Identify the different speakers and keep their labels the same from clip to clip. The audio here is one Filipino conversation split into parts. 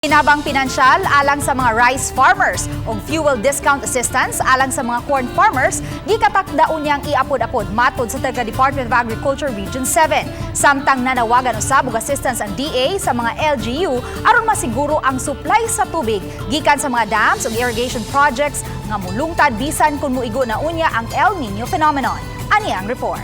Speaker 1: Pinabang pinansyal alang sa mga rice farmers o fuel discount assistance alang sa mga corn farmers, gikatakdaon niyang iapod-apod matod sa taga-Department of Agriculture Region 7. Samtang nanawagan usab og assistance ang DA sa mga LGU aron masiguro ang supply sa tubig gikan sa mga dams ug irrigation projects nga mulungtad bisan kung muigo na unya ang El Niño phenomenon. Ani ang report.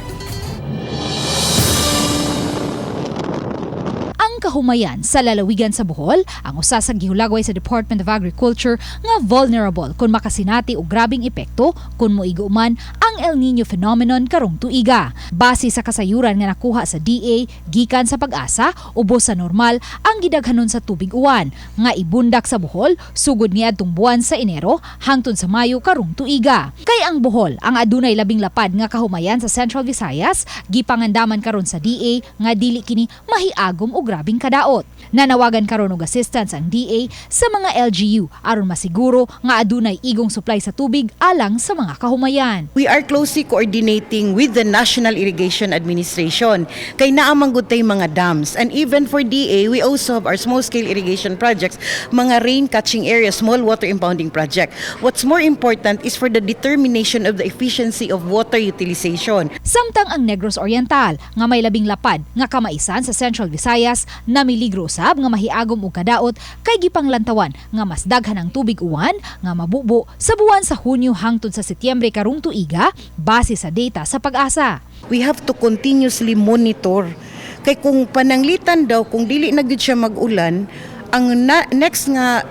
Speaker 1: Ang kahumayan sa lalawigan sa Bohol ang usa sa gihulagway sa Department of Agriculture nga vulnerable kung makasinati og grabing epekto kung moigo man ang El Niño phenomenon karong tuiga. Base sa kasayuran nga nakuha sa DA gikan sa pag-asa ubos sa normal ang gidaghanon sa tubig uwan nga ibundak sa Bohol sugod niadtong buwan sa Enero hangtod sa Mayo karong tuiga. Kay ang Bohol ang adunay labing lapad nga kahumayan sa Central Visayas, gipangandaman karon sa DA nga dili kini mahiagom og grabing kadaot. Nanawagan karon og assistance ang DA sa mga LGU aron masiguro nga adunay igong supply sa tubig alang sa mga kahumayan.
Speaker 2: We are closely coordinating with the National Irrigation Administration kay naamang gud tay mga dams, and even for DA we also have our small scale irrigation projects, mga rain catching area, small water impounding project. What's more important is for the determination of the efficiency of water utilization.
Speaker 1: Samtang ang Negros Oriental nga may labing lapad nga kamaisan sa Central Visayas, Nameligro usab nga mahiagom og kadaot kay gipanglantawan nga mas daghan ang tubig uwan nga mabubo sa buwan sa Hunyo hangtod sa Setyembre karong tuiga base sa data sa pag-asa.
Speaker 2: We have to continuously monitor kay kung pananglitan daw kung dili na gid siya mag-ulan, ang next nga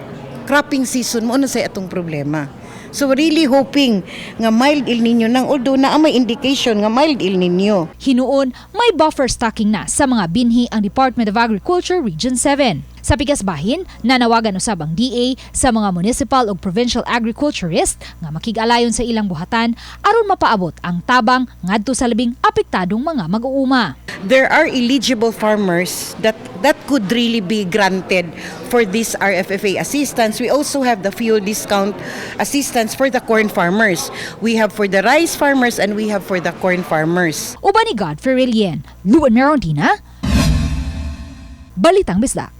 Speaker 2: cropping season mo na say atong problema. So really hoping nga mild El Niño nang, although na may indication nga mild El Niño.
Speaker 1: Hinuon may buffer stocking na sa mga binhi ang Department of Agriculture Region 7. Sa pikas bahin, nanawagan usab ang DA sa mga municipal ug provincial agriculturist nga makig-alayon sa ilang buhatan aron mapaabot ang tabang ngadto sa labing apektadong mga mag-uuma.
Speaker 2: There are eligible farmers that could really be granted for this RFFA assistance. We also have the fuel discount assistance for the corn farmers. We have for the rice farmers and we have for the corn farmers.
Speaker 1: Uban ni Godfrey Rilien, Luan Merondina, Balitang Bisdak.